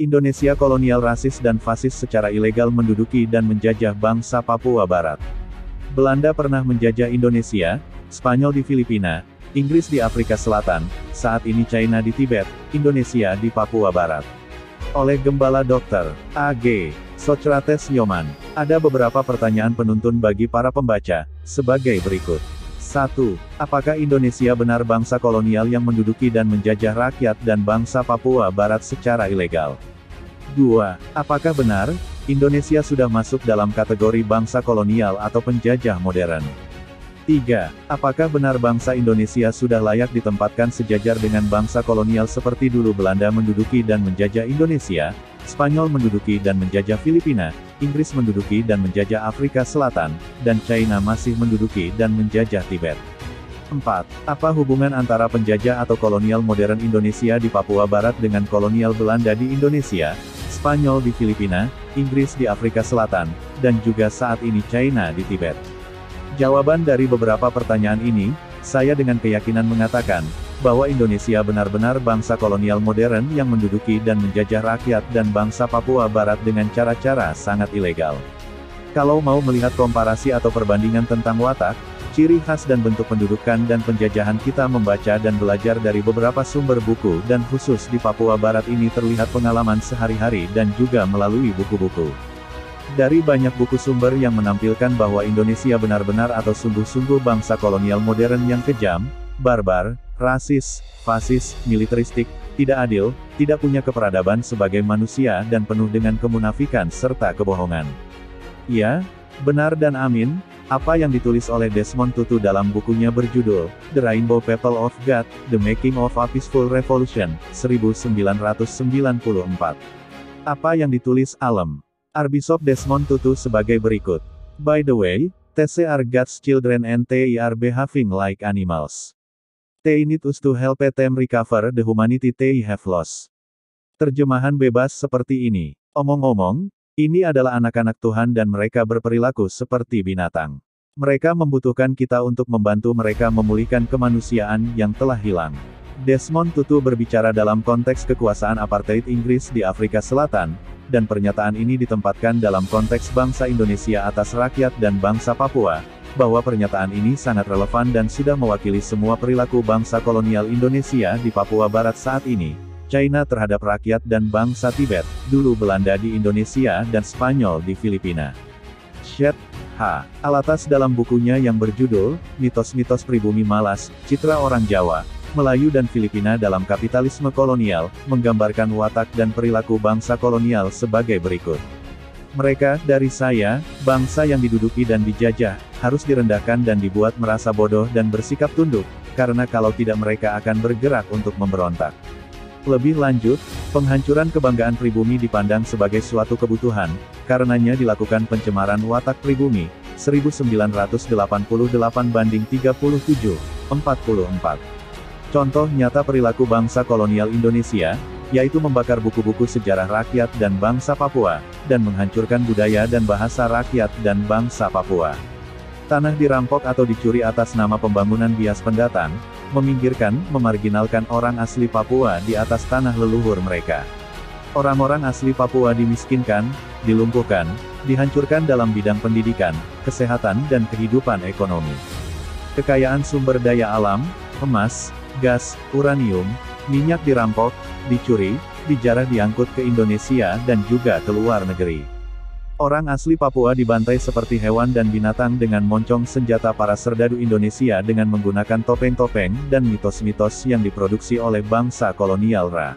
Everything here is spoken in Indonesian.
Indonesia kolonial rasis dan fasis secara ilegal menduduki dan menjajah bangsa Papua Barat. Belanda pernah menjajah Indonesia, Spanyol di Filipina, Inggris di Afrika Selatan, saat ini China di Tibet, Indonesia di Papua Barat. Oleh Gembala Dr. A.G. Socrates Nyoman, ada beberapa pertanyaan penuntun bagi para pembaca, sebagai berikut. 1. Apakah Indonesia benar bangsa kolonial yang menduduki dan menjajah rakyat dan bangsa Papua Barat secara ilegal? 2. Apakah benar, Indonesia sudah masuk dalam kategori bangsa kolonial atau penjajah modern? 3. Apakah benar bangsa Indonesia sudah layak ditempatkan sejajar dengan bangsa kolonial seperti dulu Belanda menduduki dan menjajah Indonesia, Spanyol menduduki dan menjajah Filipina, Inggris menduduki dan menjajah Afrika Selatan, dan China masih menduduki dan menjajah Tibet? 4. Apa hubungan antara penjajah atau kolonial modern Indonesia di Papua Barat dengan kolonial Belanda di Indonesia, Spanyol di Filipina, Inggris di Afrika Selatan, dan juga saat ini China di Tibet? Jawaban dari beberapa pertanyaan ini, saya dengan keyakinan mengatakan, bahwa Indonesia benar-benar bangsa kolonial modern yang menduduki dan menjajah rakyat dan bangsa Papua Barat dengan cara-cara sangat ilegal. Kalau mau melihat komparasi atau perbandingan tentang watak, ciri khas dan bentuk pendudukan dan penjajahan, kita membaca dan belajar dari beberapa sumber buku dan khusus di Papua Barat ini terlihat pengalaman sehari-hari dan juga melalui buku-buku. Dari banyak buku sumber yang menampilkan bahwa Indonesia benar-benar atau sungguh-sungguh bangsa kolonial modern yang kejam, barbar, rasis, fasis, militeristik, tidak adil, tidak punya keperadaban sebagai manusia dan penuh dengan kemunafikan serta kebohongan. Ya, benar dan amin, apa yang ditulis oleh Desmond Tutu dalam bukunya berjudul, The Rainbow People of God, The Making of a Peaceful Revolution, 1994. Apa yang ditulis Alem Archbishop Desmond Tutu sebagai berikut. By the way, TC are God's children and they are behaving like animals. They need us to help them recover the humanity they have lost. Terjemahan bebas seperti ini. Omong-omong, ini adalah anak-anak Tuhan dan mereka berperilaku seperti binatang. Mereka membutuhkan kita untuk membantu mereka memulihkan kemanusiaan yang telah hilang. Desmond Tutu berbicara dalam konteks kekuasaan apartheid Inggris di Afrika Selatan, dan pernyataan ini ditempatkan dalam konteks bangsa Indonesia atas rakyat dan bangsa Papua, bahwa pernyataan ini sangat relevan dan sudah mewakili semua perilaku bangsa kolonial Indonesia di Papua Barat saat ini, China terhadap rakyat dan bangsa Tibet, dulu Belanda di Indonesia dan Spanyol di Filipina. Syed H. Alatas dalam bukunya yang berjudul, Mitos-mitos Pribumi Malas, Citra Orang Jawa, Melayu dan Filipina dalam Kapitalisme Kolonial, menggambarkan watak dan perilaku bangsa kolonial sebagai berikut. Mereka, dari saya, bangsa yang diduduki dan dijajah, harus direndahkan dan dibuat merasa bodoh dan bersikap tunduk, karena kalau tidak mereka akan bergerak untuk memberontak. Lebih lanjut, penghancuran kebanggaan pribumi dipandang sebagai suatu kebutuhan, karenanya dilakukan pencemaran watak pribumi, 1988 banding 37, 44. Contoh nyata perilaku bangsa kolonial Indonesia, yaitu membakar buku-buku sejarah rakyat dan bangsa Papua, dan menghancurkan budaya dan bahasa rakyat dan bangsa Papua. Tanah dirampok atau dicuri atas nama pembangunan bias pendatang, meminggirkan, memarginalkan orang asli Papua di atas tanah leluhur mereka. Orang-orang asli Papua dimiskinkan, dilumpuhkan, dihancurkan dalam bidang pendidikan, kesehatan dan kehidupan ekonomi. Kekayaan sumber daya alam, emas, gas, uranium, minyak dirampok, dicuri, dijarah diangkut ke Indonesia dan juga ke luar negeri. Orang asli Papua dibantai seperti hewan dan binatang dengan moncong senjata para serdadu Indonesia dengan menggunakan topeng-topeng dan mitos-mitos yang diproduksi oleh bangsa kolonial Ra.